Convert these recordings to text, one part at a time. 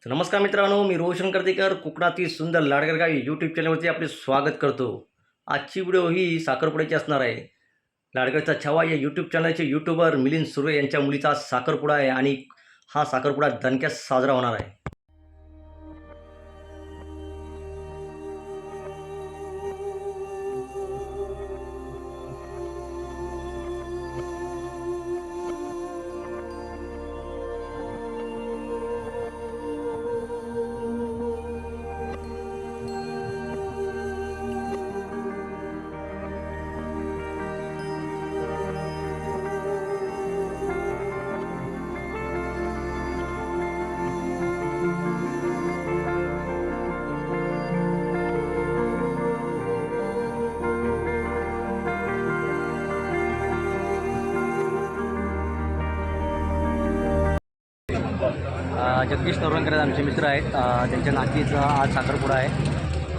तर नमस्कार मित्रांनो, मी रोशन कर्दीकर कोकणातील सुंदर लाडकर गावी यूट्यूब चॅनलवरती आपले स्वागत करतो. आजची व्हिडिओ ही साखरपुड्याची असणार आहे. लाडकरचा छावा या यूट्यूब चॅनलचे यूट्यूबर मिलिंद सुर्वे यांच्या मुलीचा साखरपुडा आहे आणि हा साखरपुडा दणक्यात साजरा होणार आहे. जगदीश नवरंकर आमचे मित्र आहेत. त्यांच्या नातीचा आज साखरपुडा आहे.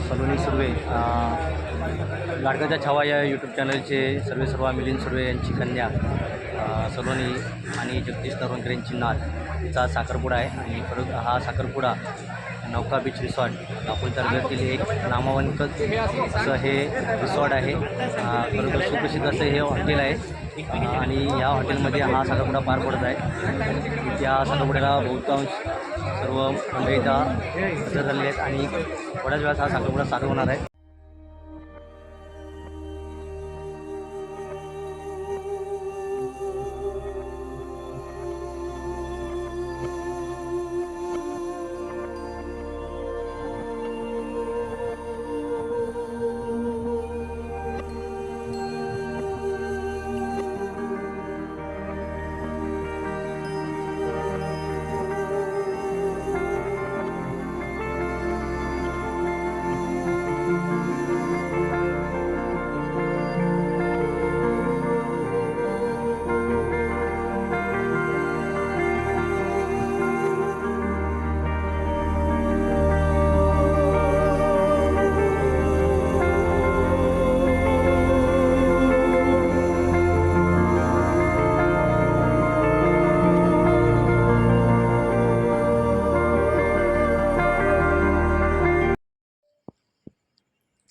सलोनी सुर्वे लाडकरचा छावा या यूट्यूब चॅनलचे सर्वेसर्वा मिलिंद सुर्वे यांची कन्या सलोनी आणि जगदीश नवरंकर यांची नातचा साखरपुडा आहे. आणि परत हा साखरपुडा नौका बीच रिसॉर्ट दापोली तालुक्यातील एक नामवंत असं हे रिसॉर्ट आहे. परत सुप्रसिद्ध असं हे हॉटेल आहे आणि या हॉटेलमध्ये हा साखरपुडा पार पडत आहे. त्या साखरपुड्याला बहुतांश सर्व मंडळीचा हजर झालेले आहेत आणि थोड्याच वेळात हा साखरपुडा चालू होणार आहे.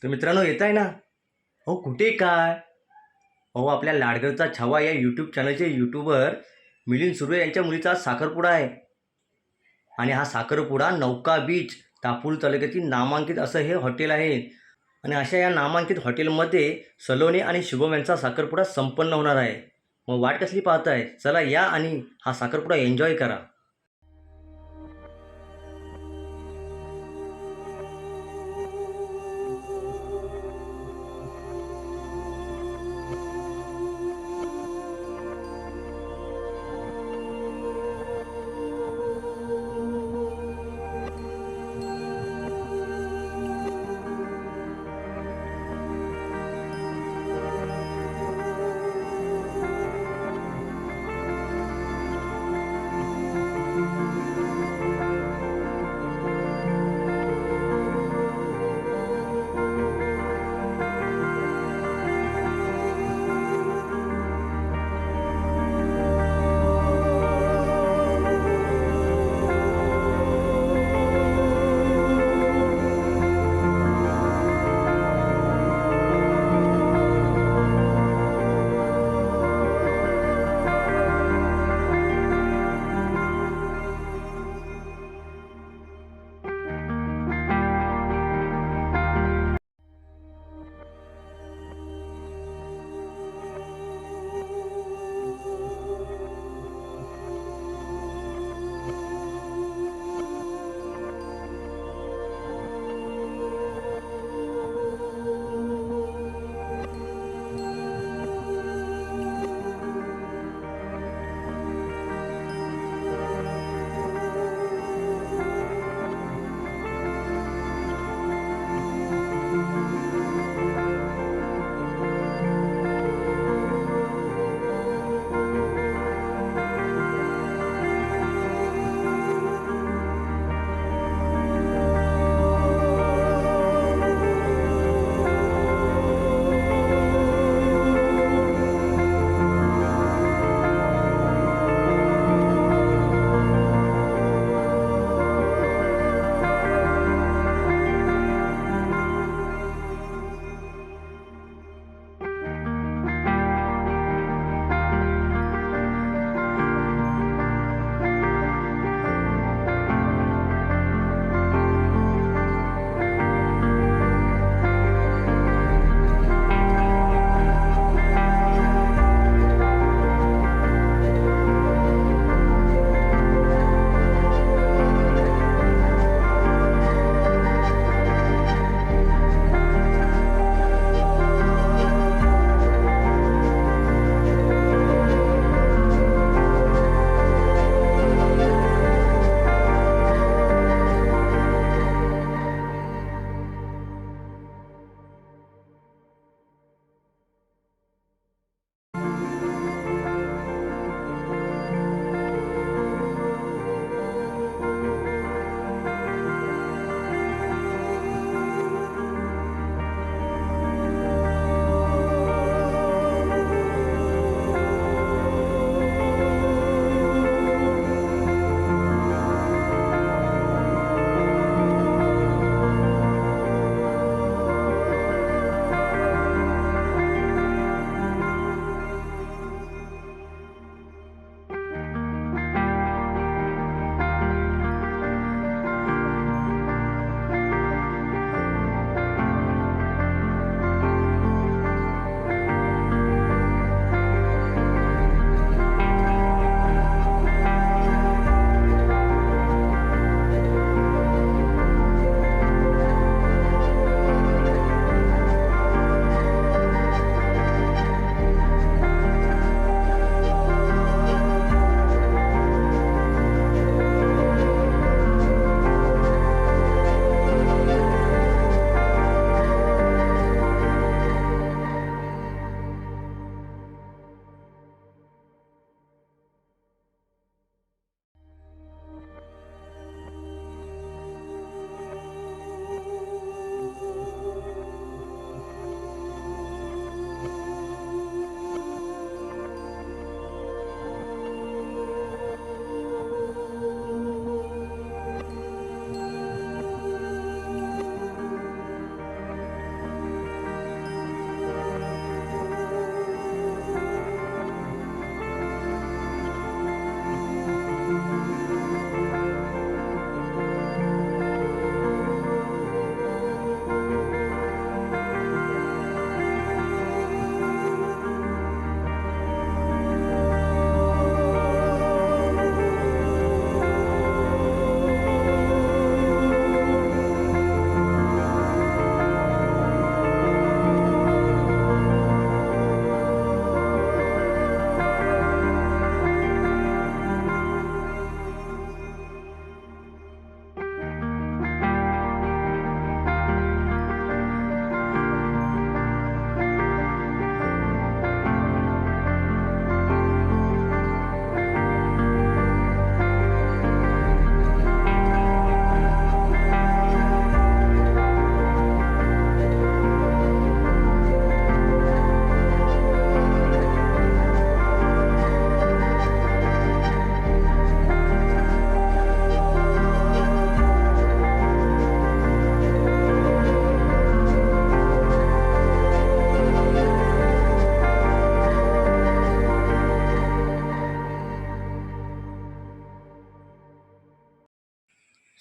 तर मित्रांनो, येत आहे ना? हो, कुठे काय? हो, आपल्या लाडकरचा छावा या यूट्यूब चॅनलचे यूट्यूबर मिलिंद सुर्वे यांच्या मुलीचा साखरपुडा आहे. आणि हा साखरपुडा नौका बीच दापोली तालुक्यातील नामांकित असं हे हॉटेल आहे. आणि अशा या नामांकित हॉटेलमध्ये सलोनी आणि शुभम यांचा साखरपुडा संपन्न होणार आहे. मग वाट कसली पाहताय? चला या आणि हा साखरपुडा एन्जॉय करा.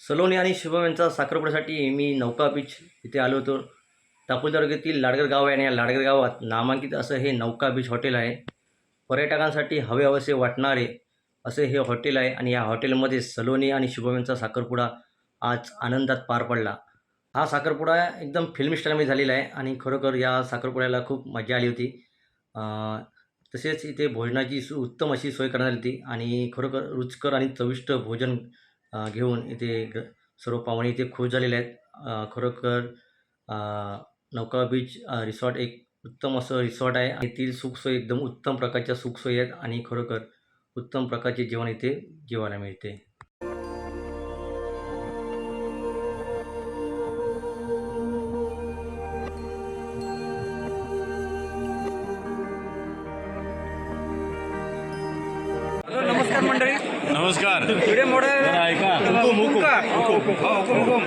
सलोनी आणि शुभम यांचा साखरपुड्यासाठी मी नौका बीच इथे आलो होतो. दापोली तालुक्यातील लाडगर गाव आहे आणि या लाडगर गावात नामांकित असं हे नौका बीच हॉटेल आहे. पर्यटकांसाठी हवेहवेसे वाटणारे असे हे हॉटेल आहे आणि या हॉटेलमध्ये सलोनी आणि शुभम यांचा साखरपुडा आज आनंदात पार पडला. हा साखरपुडा एकदम फिल्मी स्टाईलमध्ये झालेला आहे आणि खरोखर या साखरपुड्याला खूप मजा आली होती. तसेच इथे भोजनाची उत्तम अशी सोय करण्यात आली होती आणि खरोखर रुचकर आणि चविष्ट भोजन घेऊन इथे सर्व पाहुणे इथे खुश झालेले आहेत. खरोखर नौका बीच रिसॉर्ट एक उत्तम असं रिसॉर्ट आहे आणि येथील सुखसोयी एकदम उत्तम प्रकारच्या सुखसोयी आहेत आणि खरोखर उत्तम प्रकारचे जेवण इथे जेवायला मिळते. नमस्कार मंडळी. नमस्कार. व्हिडिओ मोठा जरा ऐका. हुकुम का? हुकुम.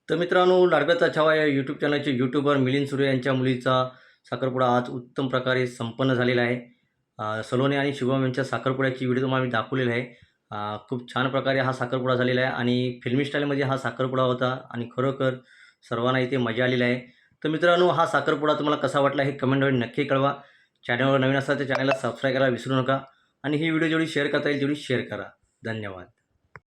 तर मित्रांनो, लाडक्याचा छावा या यूट्यूब चॅनलचे यूट्यूबर मिलिंद सुर्वे यांच्या मुलीचा साखरपुडा आज उत्तम प्रकारे संपन्न झालेला आहे. सलोनी आणि शुभम यांच्या साखरपुड्याची व्हिडिओ तुम्हाला मी दाखवलेला आहे. खूप छान प्रकारे हा साखरपुडा झालेला आहे आणि फिल्मी स्टाईलमध्ये हा साखरपुडा होता आणि खरोखर सर्वांना इथे मजा आलेली आहे. तर मित्रांनो, हा साखरपुडा तुम्हाला कसा वाटला हे कमेंटवर नक्की कळवा. चॅनलवर नवीन असाल तर चॅनलला सबस्क्राईब करायला विसरू नका आणि ही व्हिडिओ जेवढी शेअर करता येईल तेवढी शेअर करा. धन्यवाद.